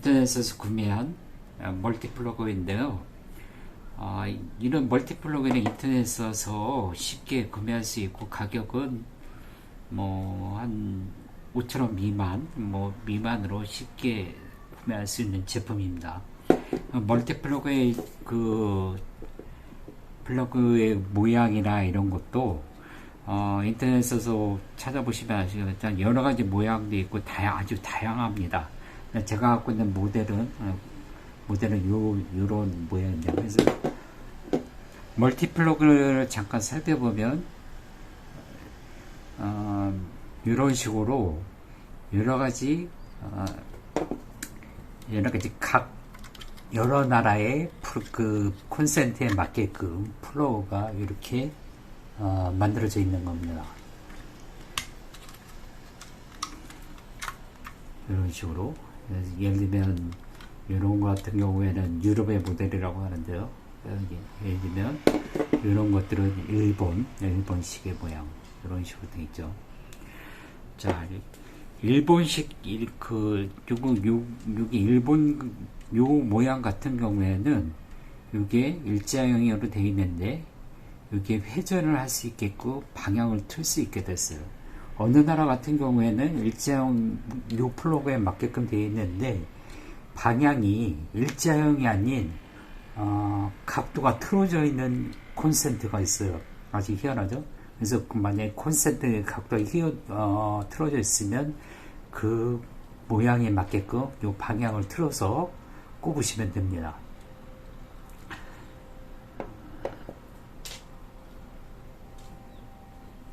인터넷에서 구매한 멀티플러그인데요. 이런 멀티플러그는 인터넷에서 쉽게 구매할 수 있고, 가격은 뭐 한 5,000원 미만, 미만으로 쉽게 구매할 수 있는 제품입니다. 멀티플러그의 플러그의 모양이나 이런 것도 인터넷에서 찾아보시면 아시겠지만 여러 가지 모양도 있고 아주 다양합니다. 제가 갖고 있는 모델은 요런 모양입니다. 그래서 멀티플러그를 잠깐 살펴보면 이런 식으로 여러 가지 여러 나라의 콘센트에 맞게끔 플러그가 이렇게 만들어져 있는 겁니다. 이런 식으로. 예를 들면 이런 것 같은 경우에는 유럽의 모델이라고 하는데요. 예를 들면 이런 것들은 일본식의 모양, 이런 식으로 되어 있죠. 자, 일본식 요 모양 같은 경우에는 이게 일자형으로 되어 있는데 이게 회전을 할 수 있게끔 방향을 틀 수 있게 됐어요. 어느 나라 같은 경우에는 일자형 요 플러그에 맞게끔 되어 있는데 방향이 일자형이 아닌 각도가 틀어져 있는 콘센트가 있어요. 아주 희한하죠? 그래서 만약에 콘센트 각도가 틀어져 있으면 그 모양에 맞게끔 요 방향을 틀어서 꼽으시면 됩니다.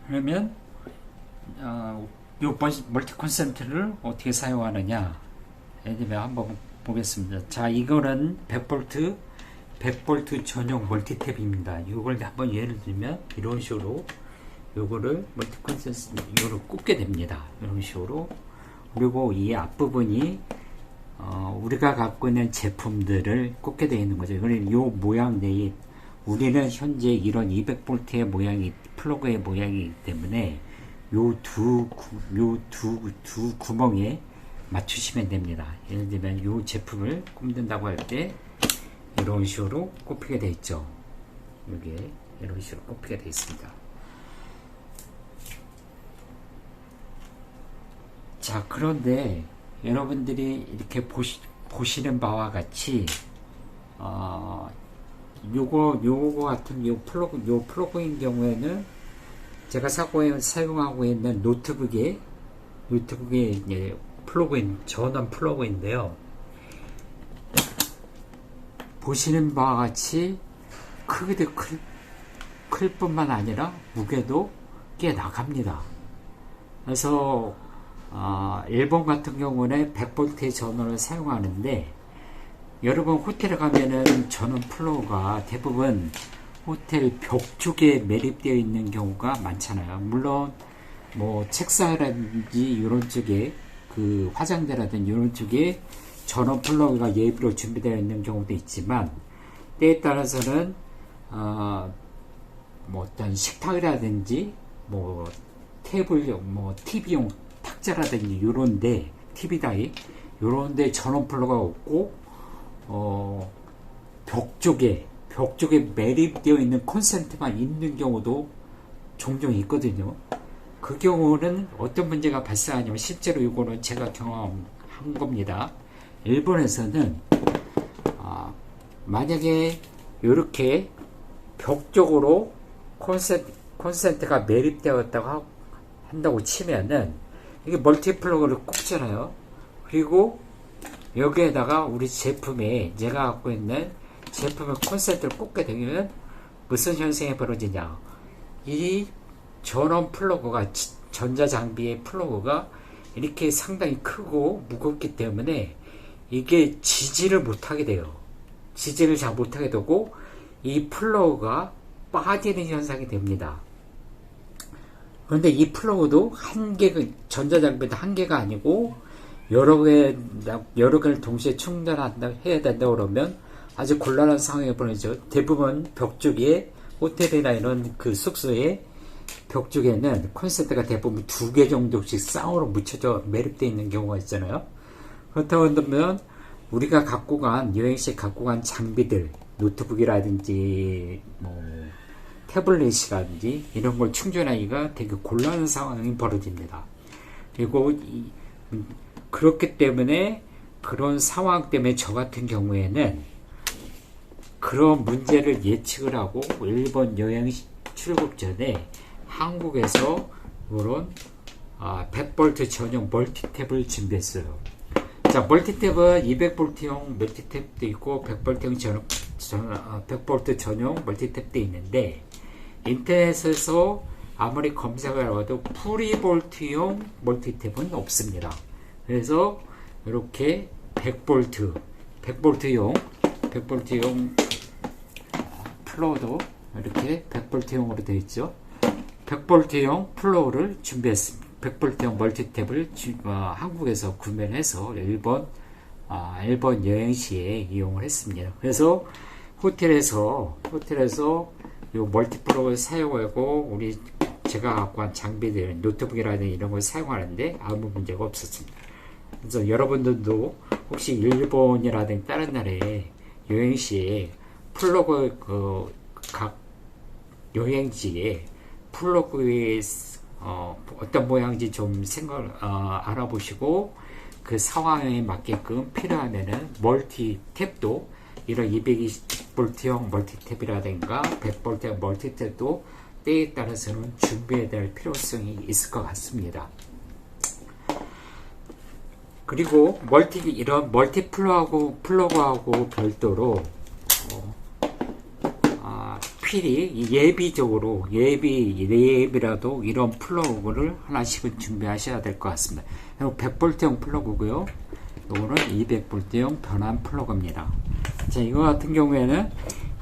그러면 요 멀티 콘센트를 어떻게 사용하느냐, 예를 들면 한번 보겠습니다. 자, 이거는 100V 전용 멀티탭입니다. 이걸 한번 예를 들면 이런 식으로 요거를 멀티 콘센트 요를 꽂게 됩니다. 이런 식으로. 그리고 이 앞부분이 우리가 갖고 있는 제품들을 꽂게 되어 있는 거죠. 그러니까 요 모양 내에 우리는 현재 이런 200V의 플러그의 모양이기 때문에 요 두 구멍에 맞추시면 됩니다. 예를 들면 요 제품을 꼽는다고 할 때 이런 식으로 꼽히게 되어 있죠. 여기에 이런 식으로 꼽히게 되어 있습니다. 자, 그런데 여러분들이 이렇게 보시는 바와 같이 요거 같은 요 플러그인 경우에는 제가 사용하고 있는 노트북에 이제 전원 플러그인데요. 보시는 바와 같이 크기도 클 뿐만 아니라 무게도 꽤 나갑니다. 그래서 일본 같은 경우는 100V의 전원을 사용하는데, 여러분 호텔에 가면은 전원 플러그가 대부분 호텔 벽 쪽에 매립되어 있는 경우가 많잖아요. 물론 뭐 책상이라든지 이런 쪽에 화장대라든지 이런 쪽에 전원 플러그가 예비로 준비되어 있는 경우도 있지만, 때에 따라서는 뭐 어떤 식탁이라든지 뭐 테이블, 뭐 TV용 탁자라든지 요런데 TV다이 요런데 전원 플러그가 없고 벽 쪽에 매립되어 있는 콘센트만 있는 경우도 종종 있거든요. 그 경우는 어떤 문제가 발생하냐면 실제로 이거는 제가 경험한 겁니다. 일본에서는 만약에 이렇게 벽 쪽으로 콘센트가 매립되었다고 한다고 치면은 이게 멀티플러그를 꽂잖아요. 그리고 여기에다가 우리 제품에 제가 갖고 있는 제품의 콘센트를 꽂게 되면 무슨 현상이 벌어지냐, 이 전원 플러그가 전자장비의 플러그가 이렇게 상당히 크고 무겁기 때문에 이게 지지를 못하게 돼요. 지지를 잘 못하게 되고 이 플러그가 빠지는 현상이 됩니다. 그런데 이 플러그도 한 개가, 전자장비도 한 개가 아니고 여러 개를 동시에 충전한다 해야 된다 그러면 아주 곤란한 상황에 벌어지죠. 대부분 벽 쪽에 호텔이나 이런 그 숙소에 벽 쪽에는 콘센트가 대부분 2개 정도씩 쌍으로 묻혀져 매립되어 있는 경우가 있잖아요. 그렇다고 한다면 우리가 갖고 간, 여행시에 갖고 간 장비들, 노트북이라든지 뭐 태블릿이라든지 이런 걸 충전하기가 되게 곤란한 상황이 벌어집니다. 그리고 그렇기 때문에 그런 상황 때문에 저 같은 경우에는 그런 문제를 예측을 하고 일본 여행 출국 전에 한국에서 이런 100V 전용 멀티탭을 준비했어요. 자, 멀티탭은 200V용 멀티탭도 있고 100V 전용 멀티탭도 있는데 인터넷에서 아무리 검색을 해도 프리볼트용 멀티탭은 없습니다. 그래서 이렇게 100V용 플로우도 이렇게 100V용으로 되어 있죠. 100V용 플로우를 준비했습니다. 100V용 멀티탭을 한국에서 구매를 해서 일본 여행시에 이용을 했습니다. 그래서 호텔에서 이 멀티플러그를 사용하고 제가 갖고 한 장비들, 노트북이라든지 이런 걸 사용하는데 아무 문제가 없었습니다. 그래서 여러분들도 혹시 일본이라든지 다른 나라에 여행시에 플러그 각 여행지에 플러그의 어떤 모양인지 좀 알아보시고 그 상황에 맞게끔 필요하면은 멀티탭도 이런 220V용 멀티탭이라든가 100V용 멀티탭도 때에 따라서는 준비해야 될 필요성이 있을 것 같습니다. 그리고 이런 멀티플러그하고 별도로 필히 예비라도 이런 플러그를 하나씩은 준비하셔야 될 것 같습니다. 100V용 플러그고요. 이거는 200V용 변환 플러그입니다. 자, 이거 같은 경우에는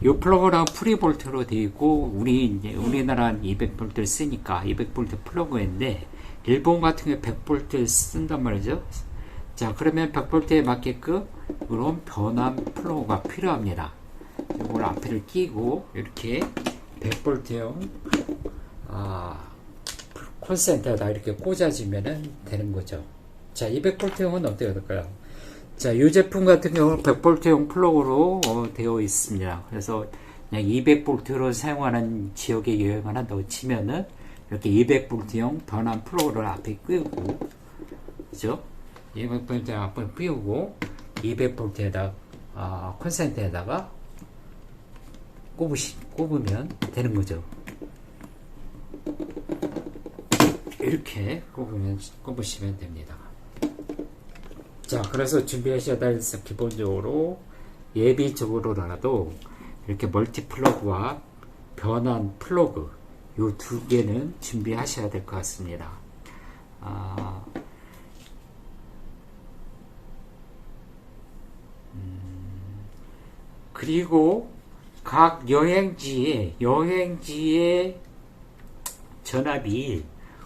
이 플러그랑 프리볼트로 되어 있고 우리나라는 200V를 쓰니까 200V 플러그인데 일본 같은 경우에 100V 쓴단 말이죠. 자, 그러면 100V에 맞게끔 이런 변환 플러그가 필요합니다. 이걸 앞에를 끼고 이렇게 100V용 콘센트에다 이렇게 꽂아주면 되는 거죠. 자, 200V용은 어떻게 될까요? 자, 이 제품 같은 경우는 100V용 플러그로 되어 있습니다. 그래서 그냥 200V로 사용하는 지역에 여행을 한다고 치면은 이렇게 200V용 변환 플러그를 앞에 끼우고, 그죠? 200V 앞에 끼우고 200V에다 콘센트에다가 꼽으면 되는 거죠. 이렇게 꼽으시면 됩니다. 자, 그래서 준비하셔야 될 기본적으로 예비적으로라도 이렇게 멀티 플러그와 변환 플러그 요 두 개는 준비하셔야 될 것 같습니다. 그리고 각 여행지의 전압이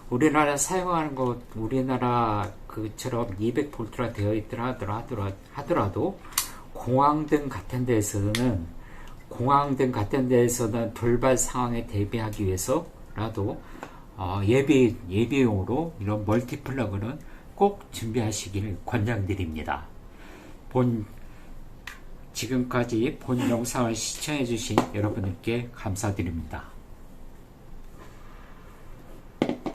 우리나라 사용하는 것, 우리나라 그처럼 200V라 되어 있더라 하더라도 공항 등 같은 데에서는 돌발 상황에 대비하기 위해서라도 예비용으로 이런 멀티 플러그는 꼭 준비하시길 권장드립니다. 지금까지 본 영상을 시청해 주신 여러분들께 감사드립니다.